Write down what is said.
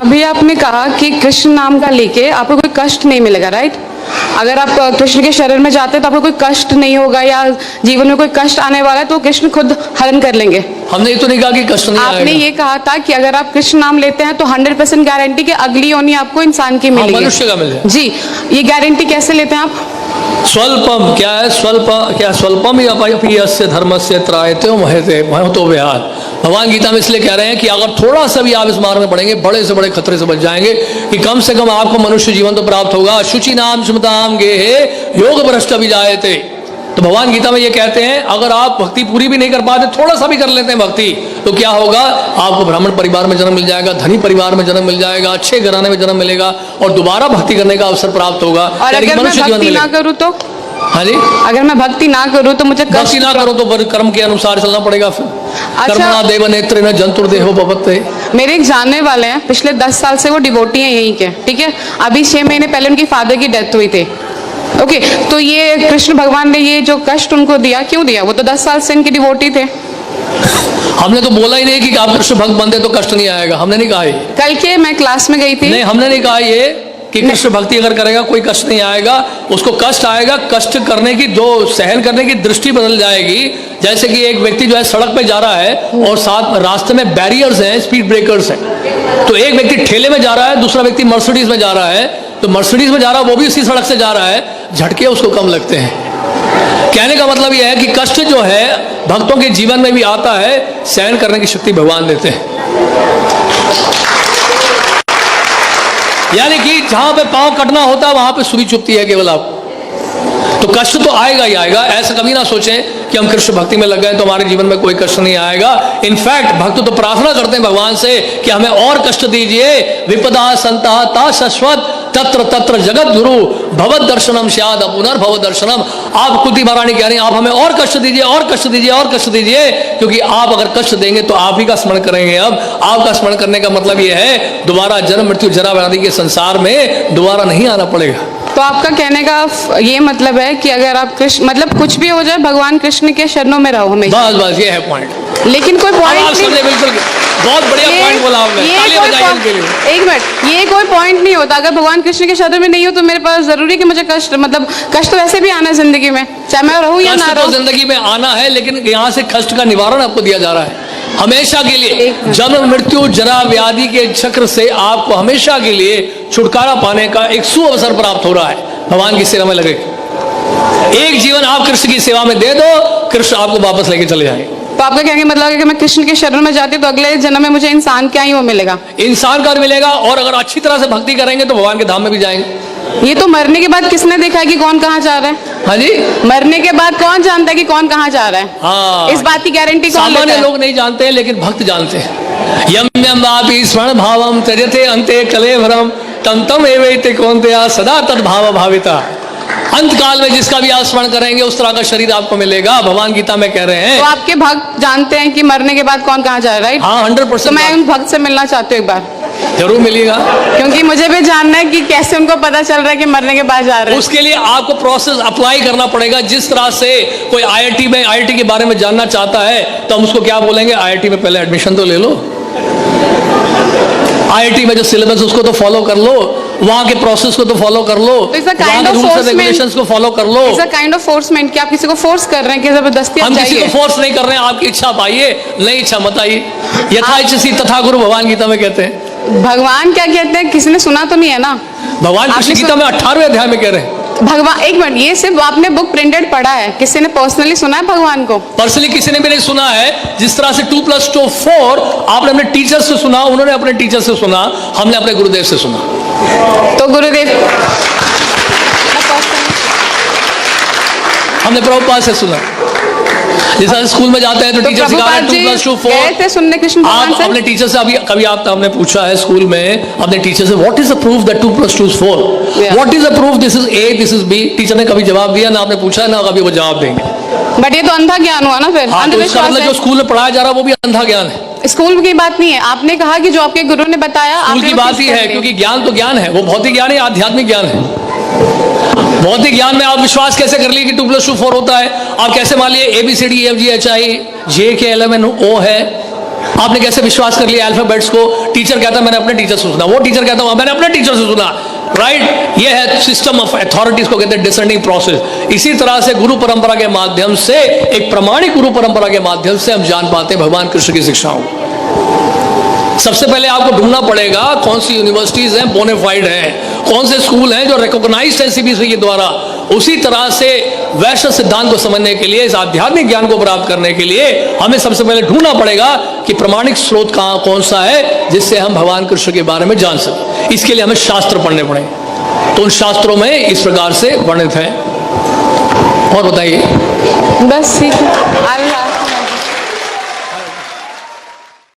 अभी आपने कहा कि कृष्ण नाम का लेके आपको कोई कष्ट नहीं मिलेगा, राइट? अगर आप कृष्ण के शरण में जाते हैं तो आपको कोई कष्ट नहीं होगा, या जीवन में कोई कष्ट आने वाला है तो कृष्ण खुद हरण कर लेंगे। हमने ये तो नहीं कहा कि कष्ट नहीं आएगा। आपने ये कहा था कि अगर आप कृष्ण नाम लेते हैं तो 100% गारंटी कि अगली योनि आपको इंसान की मिलेगी, मनुष्य का मिल जाए। जी, ये गारंटी कैसे लेते हैं आप? स्वल्पम क्या है? स्वल्पम ही यस्य धर्मस्य त्रायते महतो विहार। भगवान गीता में इसलिए कह रहे हैं कि अगर थोड़ा सा भी आप इस मार्ग में पड़ेंगे, बड़े से बड़े खतरे से बच जाएंगे कि कम से कम आपको मनुष्य जीवन तो प्राप्त होगा। शुचि नाम स्मृताम गेहे योग भ्रष्ट विजायते। तो भगवान गीता में ये कहते हैं अगर आप भक्ति पूरी भी नहीं कर पाते, थोड़ा सा भी कर लेते हैं भक्ति, तो क्या होगा? आपको ब्राह्मण परिवार में जन्म मिल जाएगा, धनी परिवार में जन्म मिल जाएगा, अच्छे घराने में जन्म मिलेगा और दोबारा भक्ति करने का अवसर प्राप्त होगा। और अगर मैं भक्ति ना करूं तो? हाँ जी, अगर मैं भक्ति ना करूं तो मुझे भक्ति ना करो तो कर्म के अनुसार चलना पड़ेगा। फिर कर्मणा देव नेत्रेण जंतुर्देहो भवते। मेरे एक जानने वाले हैं, पिछले 10 साल से वो डिवोटी हैं यहीं के, ठीक है? अभी 6 महीने पहले उनकी फादर की डेथ हुई थी। ओके, तो ये कृष्ण भगवान ने ये जो कष्ट उनको दिया, क्यों दिया? वो तो 10 साल से इनकी डिवोटी थे। हमने तो बोला ही नहीं कि आप कृष्ण भक्त बनते तो कष्ट नहीं आएगा, हमने नहीं कहा ये। कल के मैं क्लास में गई थी, नहीं, हमने नहीं कहा ये कि कृष्ण भक्ति अगर करेगा कोई कष्ट नहीं आएगा। उसको कष्ट आएगा, कष्ट करने की, जो सहन करने की दृष्टि बदल जाएगी। जैसे कि एक व्यक्ति जो है सड़क पे जा रहा है और साथ रास्ते में बैरियर्स हैं, स्पीड ब्रेकर्स हैं, तो एक व्यक्ति ठेले में जा रहा है, दूसरा व्यक्ति मर्सिडीज में जा रहा है। तो मर्सिडीज में जा रहा है वो भी उसी सड़क से जा रहा है, झटके उसको कम लगते हैं। कहने का मतलब यह है कि कष्ट जो है भक्तों के जीवन में भी आता है, सहन करने की शक्ति भगवान देते हैं। यानी कि जहां पे पांव कटना होता है वहां पे सुई चुभती है केवल आप। तो कष्ट तो आएगा ही आएगा। ऐसा कभी ना सोचें कि हम कृष्ण भक्ति में लग गए तो हमारे जीवन में कोई कष्ट नहीं आएगा। इनफैक्ट भक्त तो प्रार्थना करते हैं भगवान से कि हमें और कष्ट दीजिए। विपदा संता ता शाश्वत तत्र तत्र जगत गुरु भगवत दर्शनम शायद पुनर्भव दर्शनम। आप कुंती महारानी कह रही हैं आप हमें और कष्ट दीजिए, और कष्ट दीजिए, और कष्ट दीजिए, क्योंकि आप अगर कष्ट देंगे तो आप ही का स्मरण करेंगे। अब आपका स्मरण करने का मतलब यह है दोबारा जन्म मृत्यु जरा व्याधि के संसार में दोबारा नहीं आना पड़ेगा। तो आपका कहने का ये मतलब है कि अगर आप कृष्ण, मतलब कुछ भी हो जाए भगवान कृष्ण के शरणों में रहो हमेशा। बस बस ये है पॉइंट। लेकिन कोई पॉइंट नहीं, बिल्कुल बहुत बढ़िया पॉइंट बोला आपने, ताली बजाइए इनके लिए। एक मिनट, ये कोई पॉइंट नहीं होता। अगर भगवान कृष्ण के शरण में नहीं हो तो मेरे पास जरूरी कि मुझे कष्ट, मतलब कष्ट तो वैसे भी आना है जिंदगी में, चाहे मैं रहूं या ना रहूं। जिंदगी में आना है, लेकिन यहाँ से कष्ट का निवारण आपको दिया जा रहा है हमेशा के लिए। जन्म मृत्यु जरा व्याधि के चक्र से आपको हमेशा के लिए छुटकारा पाने का एक सुअवसर प्राप्त हो रहा है। भगवान की सेवा में लगे, एक जीवन आप कृष्ण की सेवा में दे दो, कृष्ण आपको वापस लेके चले जाएंगे। तो आपका कहने का मतलब है कि मैं कृष्ण के शरण में जाती तो अगले जन्म में मुझे इंसान क्या ही वो मिलेगा, इंसान का मिलेगा। और अगर अच्छी तरह से भक्ति करेंगे तो भगवान के धाम में भी जाएंगे। ये तो मरने के बाद किसने देखा है कि कौन कहाँ जा रहा है? हाँ जी, मरने के बाद कौन जानता है कि कौन कहाँ जा रहा है? हाँ, इस बात की गारंटी कौन लेता है? सामान्य लोग नहीं जानते हैं, लेकिन भक्त जानते हैं। यम यम वापि स्मरण भावम त्यजते अंते कलेवरम तम तम एवैते कौन्तेय सदा तद्भाव भाविता। अंत काल में जिसका भी आप स्मरण करेंगे उस तरह का शरीर आपको मिलेगा। भगवान गीता में कह रहे हैं। तो आपके भक्त जानते हैं कि मरने के बाद कौन कहाँ जा रहा है, राइट? हाँ, 100%। तो मैं उन भक्त से मिलना चाहती हूँ एक बार। जरूर मिलेगा, क्योंकि मुझे भी जानना है कि कैसे उनको पता चल रहा है कि मरने के बाद जा रहे हैं। उसके लिए आपको प्रोसेस अप्लाई करना पड़ेगा। जिस तरह से कोई आईआईटी के बारे में जानना चाहता है तो हम उसको क्या बोलेंगे, आईआईटी में पहले एडमिशन तो ले लो, आईआईटी में जो सिलेबस उसको तो फॉलो कर लो, वहां के प्रोसेस को तो फॉलो कर लो, वहां के रूल्स एंड रेगुलेशंस को फॉलो कर लो। इट्स अ काइंड ऑफ फोर्समेंट कि आप किसी को फोर्स कर रहे हैं कि जबरदस्ती हम किसी को फोर्स नहीं कर रहे हैं। आपकी इच्छा पाइए, नहीं इच्छा मत आइए। यथा इच्छसि तथा गुरु भगवान गीता में कहते हैं। भगवान क्या कहते हैं? किसी ने सुना तो नहीं है ना? भगवान कृष्ण गीता में 18वें अध्याय में कह रहे हैं। भगवान, एक मिनट, ये सिर्फ आपने बुक प्रिंटेड पढ़ा है, किसी ने पर्सनली सुना है भगवान को? पर्सनली किसी ने भी नहीं सुना है। जिस तरह से 2 + 2 4 आपने अपने टीचर से सुना, उन्होंने अपने टीचर से सुना, हमने अपने गुरुदेव से सुना। तो गुरुदेव, हमने प्रभुपाद से सुना। जैसा स्कूल में जाते हैं तो टीचर सिखा रहे 2 + 2 4 गए थे सुनने कृष्ण भगवान से। अपने टीचर से अभी कभी आप हमने पूछा है स्कूल में अपने टीचर से, what is the proof that 2 + 2 is 4? What is the proof this is A, this is B? Teacher ने कभी जवाब दिया ना, आपने पूछा ना कभी वो जवाब देंगे। बट ये तो अंधा ज्ञान हुआ ना फिर। हाँ, तो इसका मतलब जो स्कूल में पढ़ाया जा रहा है वो भी अंधा ज्ञान है। स्कूल की बात नहीं है, आपने कहा कि जो आपके गुरु ने बताया स्कूल की बात ही है, क्योंकि ज्ञान तो ज्ञान है, वो भौतिक ज्ञान है, आध्यात्मिक ज्ञान है। भौतिक ज्ञान में आप विश्वास कैसे कर लिए कि 2 + 2 4 होता है? आप कैसे मान लिए ABCD EFGHI JK LMNO है? आपने कैसे विश्वास कर लिया अल्फाबेट्स को? टीचर कहता है मैंने अपने टीचर से सुना, वो टीचर कहता है मैंने अपने टीचर से सुना, राइट? ये है सिस्टम ऑफ अथॉरिटीज को कहते हैं डिसेंडिंग प्रोसेस। इसी तरह से गुरु परंपरा के माध्यम से, एक प्रमाणिक गुरु परंपरा के माध्यम से हम जान पाते हैं भगवान कृष्ण की शिक्षाओं। सबसे पहले आपको ढूंढना पड़ेगा कौन सी यूनिवर्सिटीज हैं बोनाफाइड हैं, कौन से स्कूल हैं जो रिकॉग्नाइज्ड हैं सीबीएसई के द्वारा। उसी तरह से वैष्णव सिद्धांत को समझने के लिए, इस आध्यात्मिक ज्ञान को प्राप्त करने के लिए हमें सबसे पहले ढूंढना पड़ेगा कि प्रमाणिक स्रोत कहाँ कौन सा है जिससे हम भगवान कृष्ण के बारे में जान सकें। इसके लिए हमें शास्त्र पढ़ने पड़ेंगे, तो उन शास्त्रों में इस प्रकार से वर्णित है। और बताइए। बस ठीक है। अल्लाह